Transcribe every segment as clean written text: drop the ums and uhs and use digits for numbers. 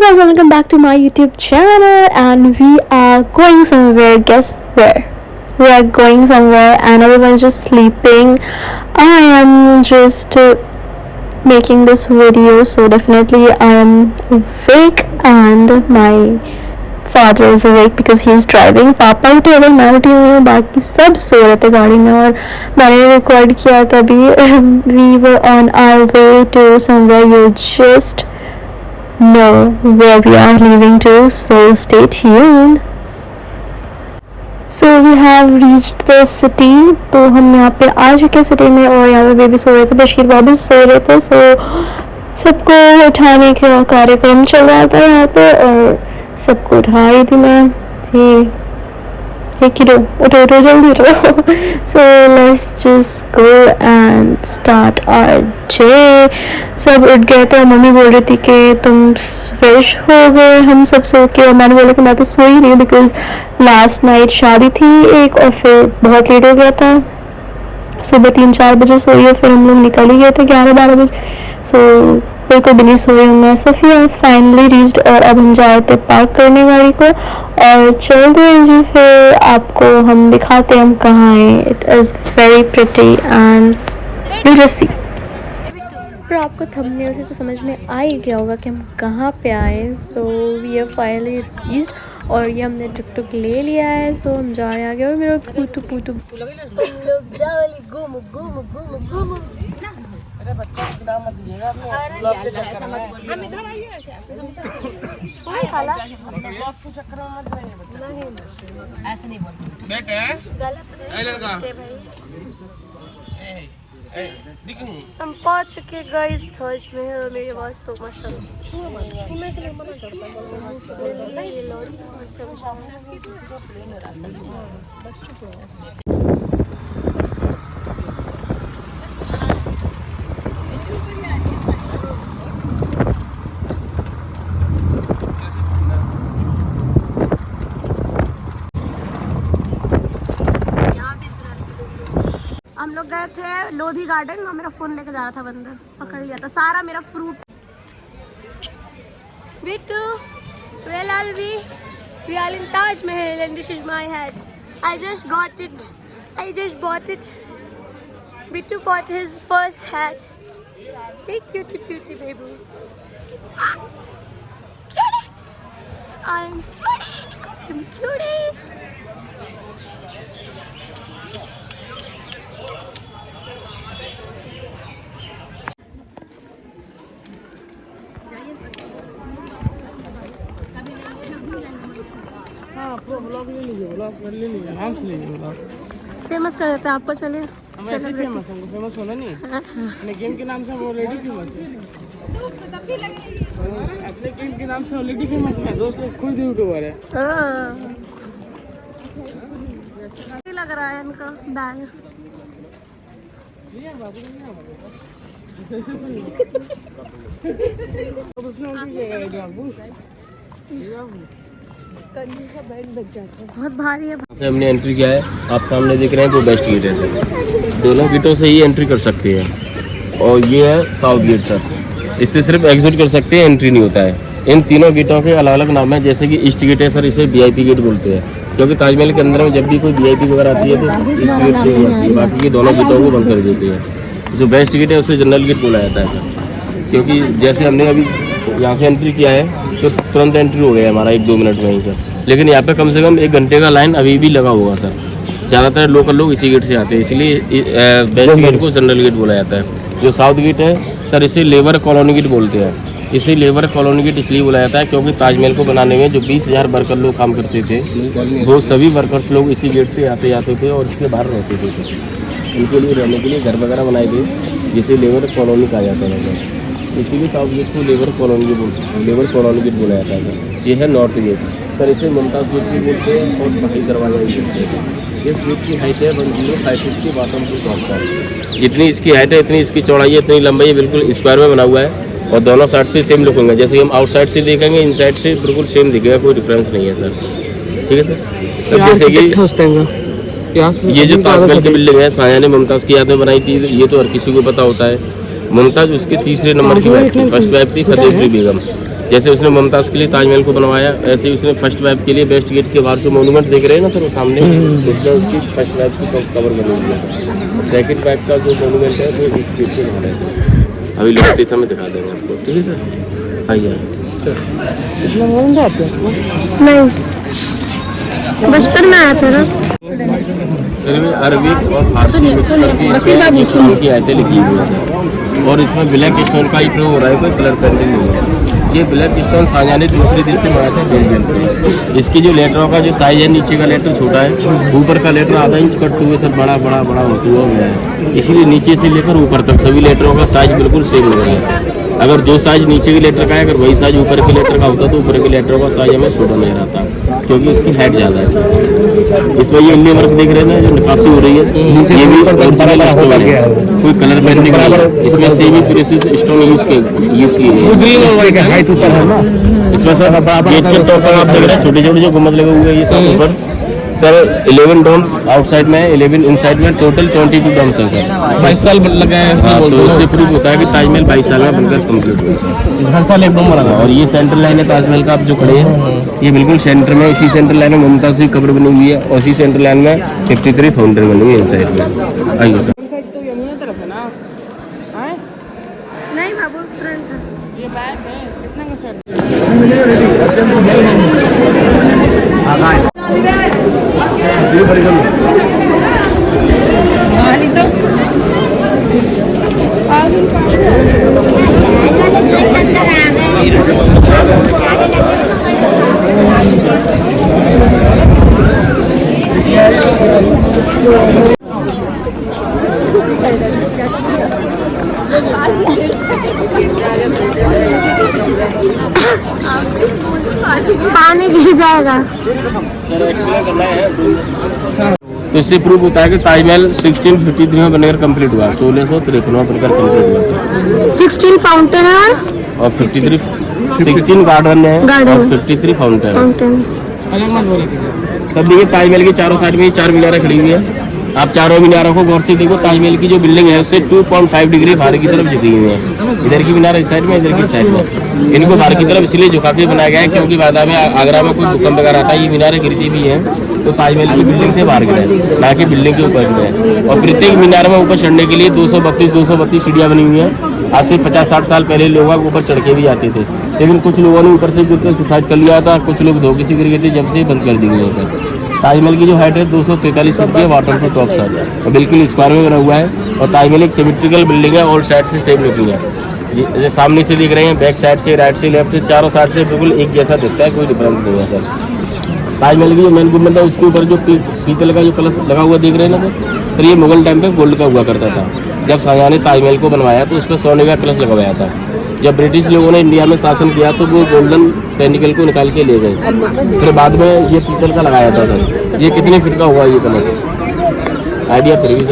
guys, welcome back to my YouTube channel, and we are going somewhere. Guess where? We are going somewhere and everyone's just sleeping. I am just making this video, so definitely I am awake and my father is awake because he is driving. पापा उठे हुए, मैं उठी हुई हूँ, बाकी सब सो रहे थे गाड़ी में और मैंने रिकॉर्ड किया तभी. We were on our way to somewhere. You just know where we are leaving to, so stay tuned. So we have reached the city. तो हम यहाँ पे आ चुके सिटी में और यहाँ पे बेबी सो रहे थे, बशीर बाबू सो रहे थे. सो सबको उठाने का कार्यक्रम चल रहा था यहाँ पे और सबको उठा रही थी मैं. किडो उठो उठो जल्दी उठो. So let's just go and start our day. सब उठ गए थे और मम्मी बोल रही थी कि तुम फ्रेश हो गए. हम सब सो के, और मैंने बोला कि मैं तो सो ही नहीं हूँ बिकॉज लास्ट नाइट शादी थी एक और फिर बहुत लेट हो गया था. सुबह 3-4 बजे सोई है, फिर हम लोग निकल ही गए थे 11-12 बजे. सो बिल्कुल भी नहीं सोई हूँ मैं. सोफिया फाइनली रीच्ड और अब हम जा रहे थे पार्क करने गाड़ी को और चलते हैं जी. फिर आपको हम दिखाते हैं हम कहाँ हैं. It is very pretty and you just see. पर आपको थंबनेल से तो समझ में आ ही गया होगा कि हम कहाँ पे आए. So we are finally reached और ये हमने टुक टुक ले लिया है. सो हम जा रहे हैं आगे और मेरा पूटू पूटू हम पहुंच चुके गाइस थर्ज में और मेरी आवाज़ तो माशाल्लाह. हम लोग गए थे लोधी गार्डन और मेरा फोन लेके जा रहा था बंदर, पकड़ लिया था सारा मेरा fruit. Bittu, where are we? We are in Taj Mahal and this is my hat. I just got it. I just bought it. Bittu bought his first hat. Hey cutie cutie baby. Cutie. I'm cutie. I'm cutie. Blog ले लीजिए, blog कर ले लीजिए, आराम से लीजिए blog. Famous कर देते हैं आपको. चलिए हम ऐसे फेमस, हमको फेमस होना नहीं. अपने गेम के नाम से हम ऑलरेडी फेमस हैं. अपने गेम के नाम से ऑलरेडी फेमस है. दोस्त लोग खुद यूट्यूबर है. लग रहा है इनका बैग. बहुत भारी है. हमने एंट्री किया है, आप सामने देख रहे हैं वो बेस्ट गेट है सर. दोनों गेटों से ही एंट्री कर सकते हैं और ये है साउथ गेट सर. इससे सिर्फ एग्जिट कर सकते हैं, एंट्री नहीं होता है. इन तीनों गेटों के अलग अलग नाम है. जैसे कि ईस्ट गेट है सर, इसे VIP गेट बोलते हैं क्योंकि ताजमहल के अंदर में जब भी कोई VIP वगैरह आती है तो इस गेट से ही आती है. बाकी ये दोनों गेटों को बंद कर देते हैं. जो बेस्ट गेट है उसे जनरल गेट बोला जाता है सर, क्योंकि जैसे हमने अभी यहाँ से एंट्री किया है तो तुरंत एंट्री हो गया हमारा 1-2 मिनट में ही सर. लेकिन यहाँ पे कम से कम 1 घंटे का लाइन अभी भी लगा होगा सर. ज़्यादातर लोकल लोग इसी गेट से आते हैं, इसलिए बेस्ट गेट को जनरल गेट बोला जाता है. जो साउथ गेट है सर, इसे लेबर कॉलोनी गेट बोलते हैं. इसे लेबर कॉलोनी गेट इसलिए बोला जाता है क्योंकि ताजमहल को बनाने में जो 20,000 वर्कर लोग काम करते थे वो सभी वर्कर्स लोग इसी गेट से आते जाते थे और इसके बाहर रहते थे. उनके लिए रहने के लिए घर वगैरह बनाए गए जिसे लेबर कॉलोनी कहा जाता है सर. इसीलिए साउथ गेट को लेबर कॉलोनी गेट बोला जाता है सर. ये है नॉर्थ गेट सर, इसे मुमताज़ गेट भी बोलते हैं और सही दरवाजा भी बोलते हैं. इस गेट की हाइट है 105 फीट की बॉटम टू टॉप का. जितनी इसकी हाइट है इतनी इसकी चौड़ाई है, इतनी लंबाई है. बिल्कुल स्क्वायर में बना हुआ है और दोनों साइड से सेम लुक होंगे. जैसे हम आउटसाइड से देखेंगे इन साइड से बिल्कुल सेम दिखेगा, कोई डिफरेंस नहीं है सर. ठीक है सर. तब जैसे कि ये जो ताजमहल की बिल्डिंग है शाहजहां ने मुमताज़ की याद में बनाई थी, ये तो हर किसी को पता होता है. मुमताज़ उसके तीसरे नंबर की वाइफ थी. फर्स्ट वाइफ थी फतेहपुरी बेगम. जैसे उसने मुमताज़ के लिए ताजमहल को बनवाया, ऐसे ही उसने फर्स्ट वाइफ के लिए वेस्ट गेट के बाहर जो मोनूमेंट देख रहे हैं ना सर वो सामने, उसने उसकी फर्स्ट वाइफ की कवर बनी हुई है। सेकंड वाइफ का जो मोनूमेंट है वो एक गेट के बाहर है सर। अभी लोकेशन में दिखा देंगे आपको, ठीक है सर। आइए नहीं, बचपन में आया था ना। सर में अरबिक और फारसी मिक्स करके इसमें की आयतें लिखी हुई है और इसमें ब्लैक स्टोन का ही प्रयोग हो रहा है, कोई कलर पेंटिंग नहीं है। ये ब्लैक स्टोन शाहजहां ने दूसरे देश से मंगाया था बेल्जियम से। इसकी जो लेटरों का जो साइज है, नीचे का लेटर छोटा है, ऊपर का लेटर आधा इंच कटते हुए सर बड़ा बड़ा बड़ा होते हुआ गया है। इसीलिए नीचे से लेकर ऊपर तक सभी लेटरों का साइज बिल्कुल सेम हो रहा है। अगर जो साइज नीचे की लेटर का है, अगर वही साइज ऊपर के लेटर का होता तो ऊपर के लेटरों का साइज हमें छोटा नहीं रहता, क्योंकि इसकी हाइट ज़्यादा है। इसमें ये इंडियन वर्क देख रहे हैं जो निकासी हो रही है, ये भी ओरिजिनल स्टोन है, कोई कलर पेंटिंग नहीं है। इसमें सेमी प्रेसिस स्टोन यूज किए हैं। इसमें सर गेट के टॉप पर आप देख रहे हैं छोटे छोटे जो गुम्बद लगे हुए हैं, ये सब ऊपर सर 11 डोम्स आउटसाइड में, 11 इनसाइड में, टोटल 22 डोम्स है सर। 22 साल लगा है। तो इससे प्रूफ होता है कि ताजमहल 22 साल में बनकर कंप्लीट हुआ सर। हर साल एक डोम बना। और ये सेंट्रल लाइन है ताजमहल का, आप जो खड़े हैं ये बिल्कुल सेंटर में, इसी सेंट्रल लाइन में मुमताज़ की कब्र बनी हुई है और इसी सेंट्रल लाइन में 53 फाउंटेन बनी हुई है इनसाइड में। आइए सर। तो यमुना तरफ है ना? हाँ? नहीं बाबू, फ्रंट है। ये बैक है, कितना का सर? पानी गिर जाएगा। तो इससे प्रूफ होता है कि ताजमहल 1653 में बनकर कंप्लीट हुआ, 1653 में बनकर कंप्लीट हुआ था। 16 फाउंटेन है और 53 16 गार्डन है और 53 फाउंटेन। अलग मत बोले। सब देखिए ताजमहल के चारों साइड में 4 मीनारें खड़ी हुई है। आप चारों मीनारों को गौर से देखो, ताजमहल की जो बिल्डिंग है उससे 2.5 डिग्री बाहर की तरफ झुकी हुई है। इधर की मीनार इस साइड में, इधर की साइड में। इनको बाहर की तरफ इसलिए झुका के बनाया गया है क्योंकि बाद में आगरा में कोई भूकंप वगैरह आता है, ये मीनारें गिरती भी हैं तो ताजमहल की बिल्डिंग से बाहर गिरे, ना कि बिल्डिंग के ऊपर गिरे। और प्रत्येक मीनार में ऊपर चढ़ने के लिए 232 सीढ़ियाँ बनी हुई हैं। आज से 50-60 साल पहले लोग ऊपर चढ़ के भी जाते थे, लेकिन कुछ लोगों ने ऊपर से गिरकर सुसाइड कर लिया था, कुछ लोग धोखे से गिर गए थे, जब से बंद कर दी गई है सर। ताजमहल की जो हाइट है 243 फीट की है, वाटर टू टॉप सर, और बिल्कुल स्क्वायर में बना हुआ है। और ताजमहल एक सिमेट्रिकल बिल्डिंग है, ऑल साइड से सेम लुकिंग है। ये सामने से देख रहे हैं, बैक साइड से, राइट से, लेफ्ट से, चारों साइड से बिल्कुल एक जैसा दिखता है, कोई डिफरेंस नहीं है सर। ताजमहल की जो मेन गुम्बद है उसके ऊपर जो पीतल का जो कलश लगा हुआ देख रहे हैं ना सर, ये मुगल टाइम पे गोल्ड का हुआ करता था। जब शाहजहां ने ताजमहल को बनवाया तो उस पर सोने का कलश लगवाया था। जब ब्रिटिश लोगों ने इंडिया में शासन किया तो वो गोल्डन पेनिकल को निकाल के ले गए, फिर बाद में ये पीतल का लगाया था सर। ये कितने फीट का हुआ ये कलश, आइडिया फिर भी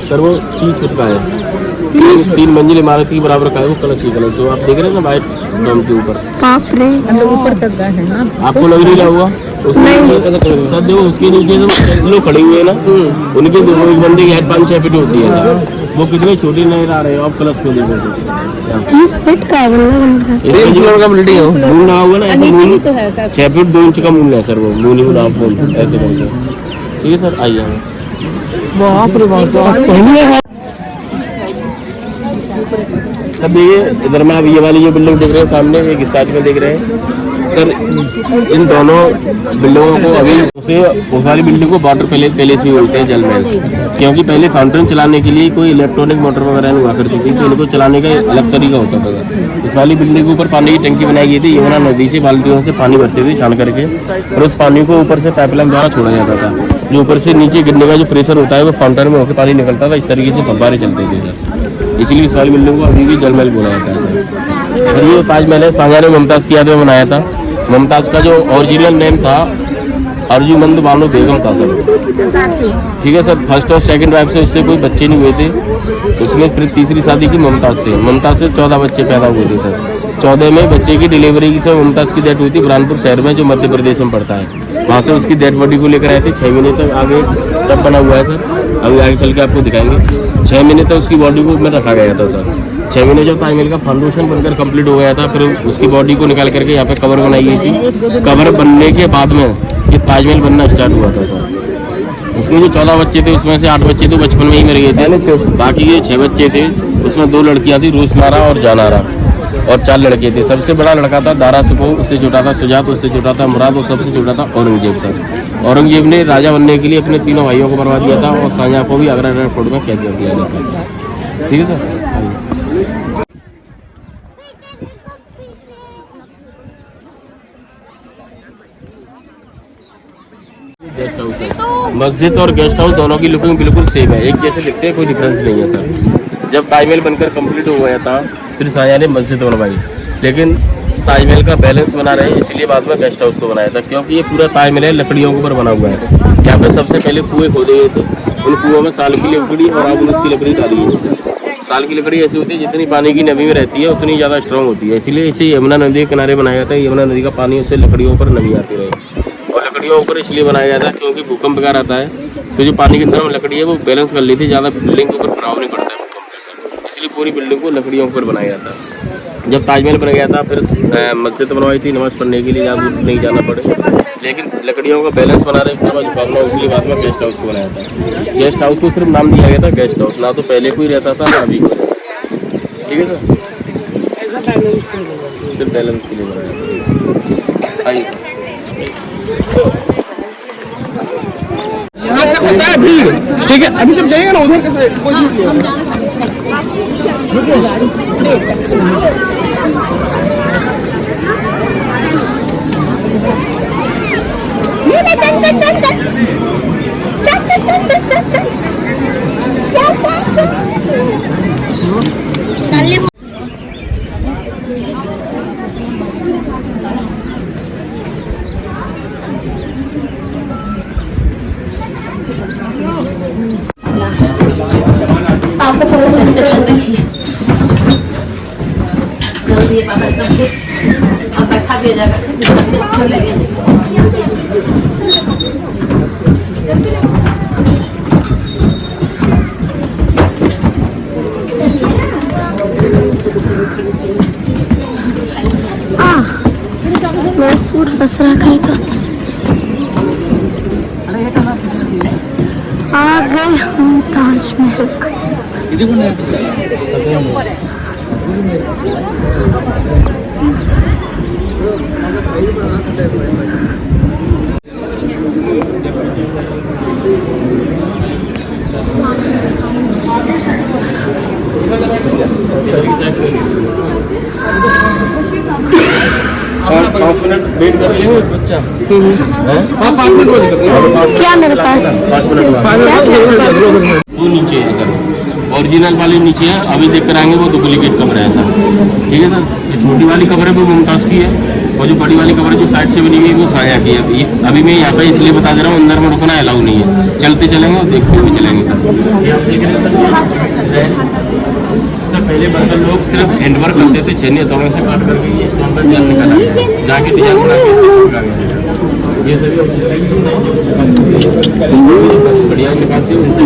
सर वो 30 फीट का है, 3 मंजिल इमारत के बराबर का है वो कलश। जो आप देख रहे हैं ना वाइट डोम के ऊपर, ऊपर तक का है ना, आपको लग नहीं रहा हुआ? सर देखो उसके नीचे जो लोग खड़े हुए हैं ना, उनके दोनों एक बंदे की हाइट 5-6 फीट होती है, वो कितने छोटे नहीं आ रहे हो आप कलश को देखो। 30 फीट का है, फ्लोर का बिल्डिंग है, मून लगा हुआ ना, 6 फीट 2 इंच का मून है सर, वो मून ही ऐसे करके। ठीक है सर, आइए। अब ये इधर में आप ये वाली जो बिल्डिंग देख रहे हैं सामने, एक इस साइड में देख रहे हैं सर, इन दोनों बिल्डिंगों को अभी उस वाली बिल्डिंग को वाटर पैलेस भी बोलते हैं, जल महल, क्योंकि पहले फाउंटेन चलाने के लिए कोई इलेक्ट्रॉनिक मोटर वगैरह नहीं हुआ करती थी, तो इनको चलाने का अलग तरीका होता था। इस वाली बिल्डिंग के ऊपर पानी की टंकी बनाई गई थी, यमुना नदी से बाल्टियों से पानी भरते थे छान करके, और उस पानी को ऊपर से पाइपलाइन द्वारा छोड़ा जाता था। जो ऊपर से नीचे गिरने का जो प्रेशर होता है वो फाउंटेन में होकर पानी निकलता था, इस तरीके से फव्वारे चलते थे सर। इसीलिए इस वाली बिल्डिंग को अभी भी जल महल बोला जाता है सर। और ये ताजमहल है, शाहजहां ने मुमताज़ की याद में बनाया था। मुमताज़ का जो ओरिजिनल नेम था अर्जुमंद बानो बेगम था सर। ठीक है सर, फर्स्ट और सेकंड वाइफ से उससे कोई बच्चे नहीं हुए थे, उसने फिर तीसरी शादी की मुमताज़ से। मुमताज़ से 14 बच्चे पैदा हुए थे सर। 14 में बच्चे की डिलीवरी से मुमताज़ की डेथ हुई थी बुरहानपुर शहर में, जो मध्य प्रदेश में पड़ता है। वहाँ से उसकी डेड बॉडी को लेकर आए थे, 6 महीने तक आगे तब बना हुआ है सर, अभी आगे चल के आपको दिखाएंगे। 6 महीने तक उसकी बॉडी को में रखा गया था सर। 6 महीने जब ताजमहल का फाउंडेशन बनकर कंप्लीट हो गया था, फिर उसकी बॉडी को निकाल करके यहाँ पे कवर बनाई गई थी। कवर बनने के बाद में ये ताजमहल बनना स्टार्ट हुआ था सर। उसमें जो 14 बच्चे थे उसमें से 8 बच्चे तो बचपन में ही मर गए थे, बाकी ये 6 बच्चे थे, उसमें 2 लड़कियाँ थी, रूसनारा और जानारा, और 4 लड़के थे। सबसे बड़ा लड़का था दारा सुको, उससे छोटा था सुजात, उससे छोटा था मुराद, और सबसे छोटा था औरंगजेब सर। औरंगजेब ने राजा बनने के लिए अपने तीनों भाइयों को मरवा दिया था, और शाहजहां को भी आगरा रेड फोर्ट में कैद कर दिया था। ठीक है सर। गेस्ट हाउस है, मस्जिद और गेस्ट हाउस दोनों की लुकिंग बिल्कुल सेम है, एक जैसे दिखते हैं, कोई डिफरेंस नहीं है सर। जब ताजमहल बनकर कंप्लीट हो गया था, फिर शाहजहां ने मस्जिद बनवाई, लेकिन ताजमहल का बैलेंस बना रहे इसलिए बाद में गेस्ट हाउस को बनाया था, क्योंकि ये पूरा ताजमहल लकड़ियों के ऊपर बना हुआ है। यहाँ पे सबसे पहले कुएं खोदे गए थे, उन कुओं में साल की लकड़ी और आगुनस की लकड़ी डाली है। साल की लकड़ी ऐसी होती है जितनी पानी की नमी में रहती है उतनी ज़्यादा स्ट्रॉन्ग होती है, इसलिए इसे यमुना नदी के किनारे बनाया जाता है। यमुना नदी का पानी उससे लकड़ियों पर नमी आती रहे, और लकड़ियों ऊपर इसलिए बनाया जाता है क्योंकि भूकंप वगैरह आता है तो जो पानी के अंदर में लकड़ी है वो बैलेंस कर लेती है, ज़्यादा बिल्डिंग के ऊपर प्रभाव नहीं पड़ता है भूकंप का, इसलिए पूरी बिल्डिंग को लकड़ियों पर बनाया जाता है। जब ताजमहल बन गया था, फिर मस्जिद बनवाई थी नमाज़ पढ़ने के लिए, ज़्यादा नहीं जाना पड़े, लेकिन लकड़ियों का बैलेंस बना रहे इसलिए बाद में गेस्ट हाउस को बनाया था। गेस्ट हाउस को सिर्फ नाम दिया गया था गेस्ट हाउस, ना तो पहले कोई रहता था ना अभी कोई। ठीक है सर, सिर्फ बैलेंस के लिए बनाया। आइए यहाँ का होता है भीड़, ठीक है, अभी जब जाएगा ना उधर कैसे कोई भीड़ पापा चलो चलते चलते जल्दी पापा जल्दी अब बैठा दिया जाएगा। मेरा सूट फंस रखा है तो आ गए हम ताजमहल का। और 5 मिनट वेट कर लिए बच्चा। क्या मेरे पास 5 मिनट वो नीचे है सर, ओरिजिनल वाली नीचे है, अभी देख कर आएंगे वो डुप्लीकेट कवर है सर। ठीक है सर, ये छोटी वाली कवर है वो मुमताज़ की है, और जो बड़ी वाली कवर जो साइड से बनी हुई है वो साया की है। अभी मैं यहाँ पे इसलिए बता दे रहा हूँ, अंदर में रुकना अलाउ नहीं है, चलते चलेंगे और देखते हुए चलेंगे सर। ये आप देख रहे हैं सर, पहले बर्तन लोग सिर्फ हैंडवर्क करते थे, छेनी हथौड़ों से काट करके ये स्टोन पर डिजाइन निकाला गया, जाके डिजाइन बना के ये सभी बढ़िया निकासी उनसे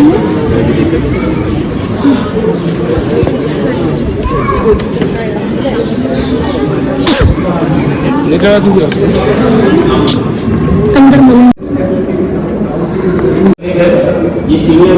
निकला दूंगा अंदर में। ये सीनियर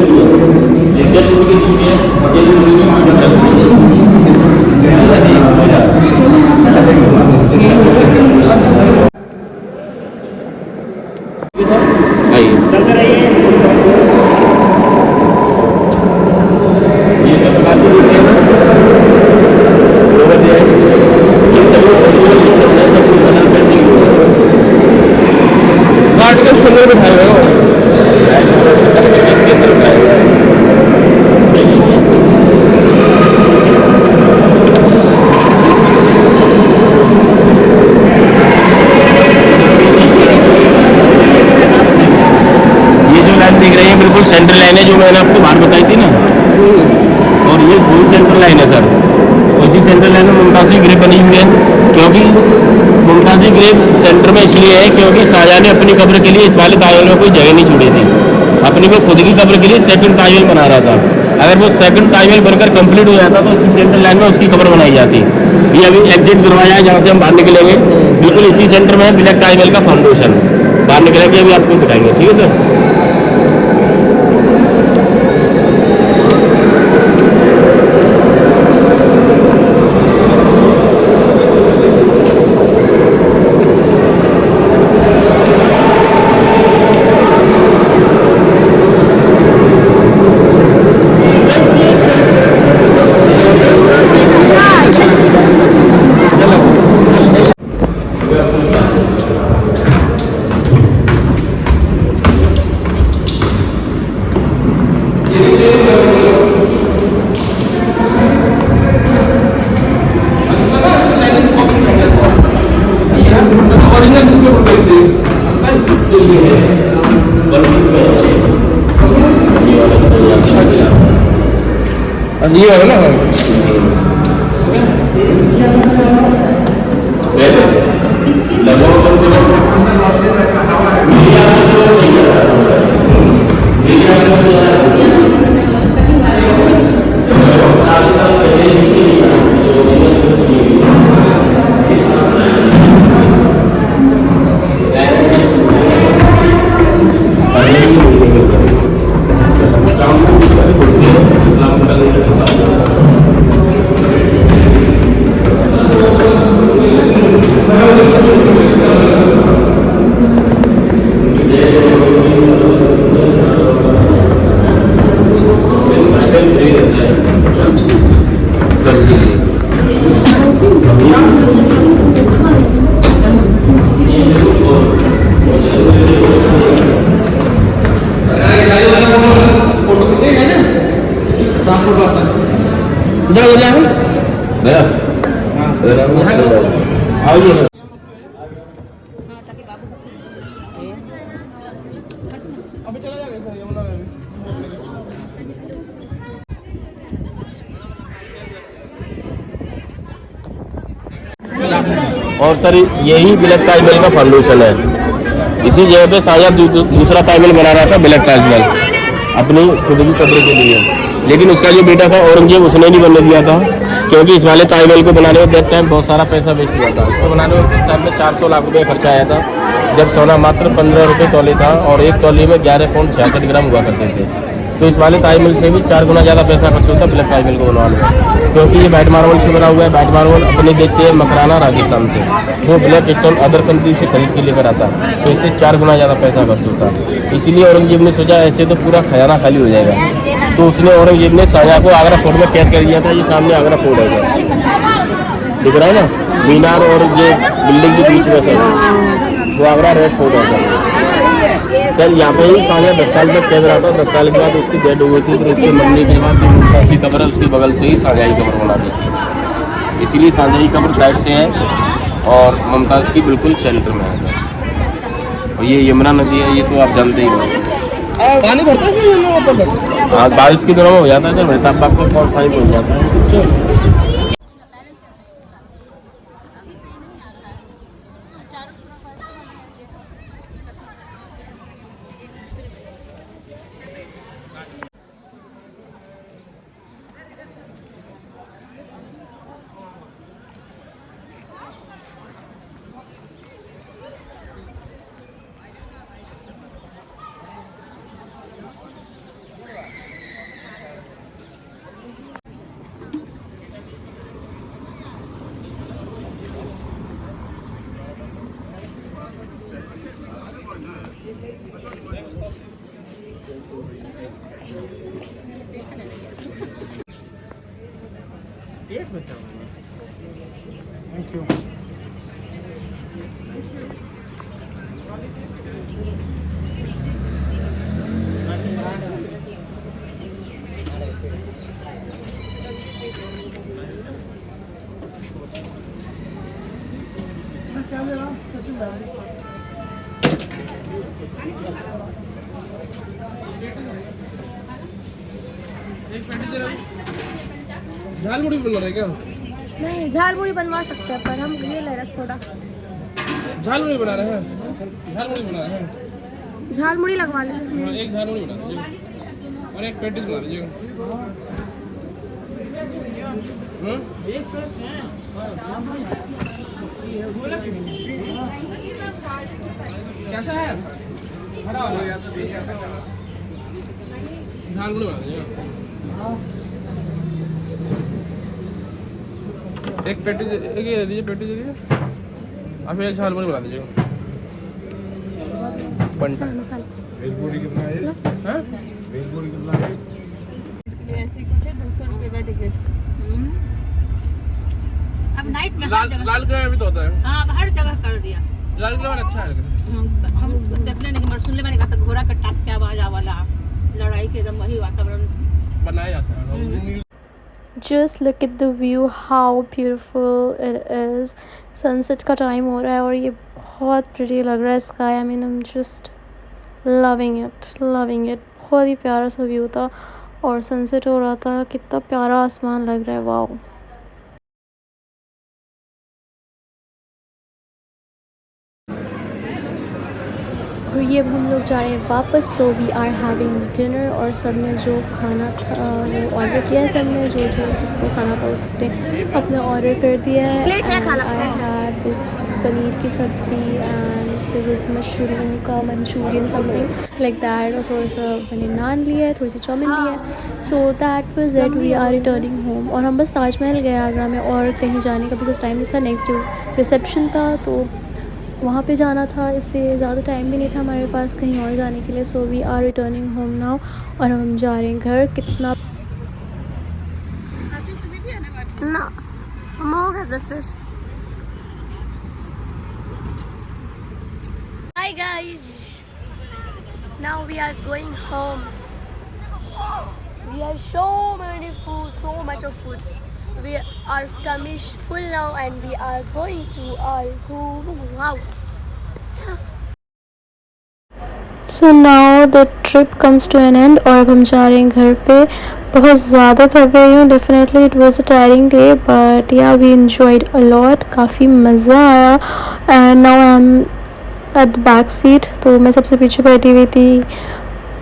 सेंट्रल लाइन है जो मैंने आपको बाहर बताई थी ना, और ये वही सेंट्रल लाइन है सर। उसी सेंट्रल लाइन में मुमताज़ी ग्रेव बनी हुई है, क्योंकि मुमताज़ी ग्रेव सेंटर में इसलिए है क्योंकि शाहजहां ने अपनी कब्र के लिए इस वाले ताजमहल में कोई जगह नहीं छोड़ी थी, अपनी में खुद की कब्र के लिए सेकंड ताजमहल बना रहा था। अगर वो सेकंड ताजमहल बनकर कंप्लीट हो जाता तो इसी सेंटर लाइन में उसकी कब्र बनाई जाती। ये अभी एग्जिट दरवाजा है जहाँ से हम बाहर निकलेंगे, बिल्कुल इसी सेंटर में है ब्लैक ताजमहल का फाउंडेशन। बाहर निकलेंगे अभी आपको दिखाएंगे, ठीक है सर। ये वाला ना और सर यही ब्लैक ताजमहल का फाउंडेशन है। इसी जगह पे शाहजहां दूसरा ताजमहल बना रहा था, ब्लैक ताजमहल, अपनी खुद की कब्र के लिए। लेकिन उसका जो बेटा था औरंगजेब, उसने नहीं बनने दिया था, क्योंकि इस वाले ताजमहल को बनाने में डेट टाइम बहुत सारा पैसा वेस्ट हुआ था। इसको बनाने में उस टाइम में 400 लाख रुपये खर्चा आया था, जब सोना मात्र 15 रुपये तौले था और एक तौले में 11.66 ग्राम हुआ करते थे। तो इस वाले ताजमहल से भी 4 गुना ज़्यादा पैसा खर्च होता है ब्लैक ताजमहल को बनवाने में, क्योंकि ये व्हाइट मार्बल से बना हुआ है। व्हाइट मार्बल अपने देश से मकराना राजस्थान से, वो ब्लैक स्टोन अदर कंट्री से खरीद के लेकर आता, तो इससे 4 गुना ज़्यादा पैसा खर्च होता। इसीलिए औरंगजेब ने सोचा ऐसे तो पूरा खजाना खाली हो जाएगा, तो उसने औरंगजेब ने शाहजहां को आगरा फोर्ट में कैद कर दिया था। ये सामने आगरा फोर्ट है, दिख रहा है ना, मीनार और ये बिल्डिंग के बीच में सर, वो आगरा रेड फोर्ट है सर। यहाँ पे ही शाहजहां 10 साल तक कैद रहा था। 10 साल के बाद उसकी डेड हो गई थी, फिर उसके मरने के बाद मुमताज़ की कब्र है, उसके बगल से ही शाहजहां की कब्र बना दी। इसीलिए शाहजहां की कब्र साइड से है और मुमताज़ की बिल्कुल सेंटर में है सर। और ये यमुना नदी है, ये तो आप जानते ही हो, पानी भरता है। हाँ, बारिश के दिनों में हो जाता है सर, मेहताब बाग में बहुत पानी हो जाता है। Thank you. झाल मुड़ी बन रहा है क्या? नहीं, झाल मुड़ी बनवा सकते हैं, पर हम ये ले रहे सोडा। झाल मुड़ी बना रहे हैं, झाल मुड़ी बना रहे हैं, झाल मुड़ी लगवा लें। एक झाल मुड़ी बना और एक पेटिस बना दीजिएगा। कैसा है? झाल मुड़ी बना दीजिएगा। एक पेटी एक ये दे दीजिए, पेटी दे दीजिए। आप एक झाल मुड़ी बना दीजिएगा। भेलपुरी कितना है? हाँ? भेलपुरी कितना है? ऐसी कुछ है 200 रुपए का टिकट। अब नाइट में हर जगह लाल किला में भी तो होता है। हाँ हर जगह कर दिया। लाल किला में अच्छा है लेकिन। हम देखने नहीं कि सुनने मैंने कहा था घोड़ा का टाप के आवाज वाला लड़ाई के एकदम वही वातावरण बनाया जाता है। Just look at the view, how beautiful it is. Sunset का टाइम हो रहा है और ये बहुत pretty लग रहा है sky. I mean, I'm just loving it. बहुत ही प्यारा सा व्यू था और सनसेट हो रहा था। कितना प्यारा आसमान लग रहा है, वाओ। और ये अब हम लोग जा रहे हैं वापस। So we are having dinner और सब ने जो खाना था वो ऑर्डर किया है, सब ने जो जिसको खाना था उसने अपने ऑर्डर कर दिया है। आई हैड दिस पनीर की सब्ज़ी एंड दिस मशरूम का मंचूरियन समथिंग लाइक दैट, और थोड़ा सा मैंने नान लिया है, थोड़ी सी चाउमीन लिया है। So that was it. We are returning home और हम बस ताजमहल गए आगरा में और कहीं जाने का बिकॉज टाइम नहीं था। नेक्स्ट डे रिसेप्शन था तो वहाँ पे जाना था, इसलिए ज़्यादा टाइम भी नहीं था हमारे पास कहीं और जाने के लिए। So we are returning home now और हम जा रहे हैं घर। कितना ना हम हो गए फिर। Hi guys, now we are going home. We have so many food, so much of food. Our tummy is full now and we are going to our house. So now the trip comes to an end और अब हम जा रहे हैं घर पे। बहुत ज़्यादा थक गई हूँ, definitely it was a tiring day but yeah we enjoyed a lot. काफ़ी मज़ा आया and now I am at the back seat, तो मैं सबसे पीछे बैठी हुई थी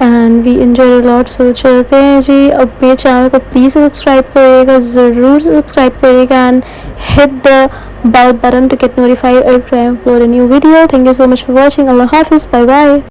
and we enjoy a lot. So चलते हैं जी। अब मेरे चैनल को प्लीज़ सब्सक्राइब करिएगा, ज़रूर से सब्सक्राइब करिएगा and hit the bell button to get notified every time I upload a new video. Thank you so much for watching. Allah Hafiz. Bye bye.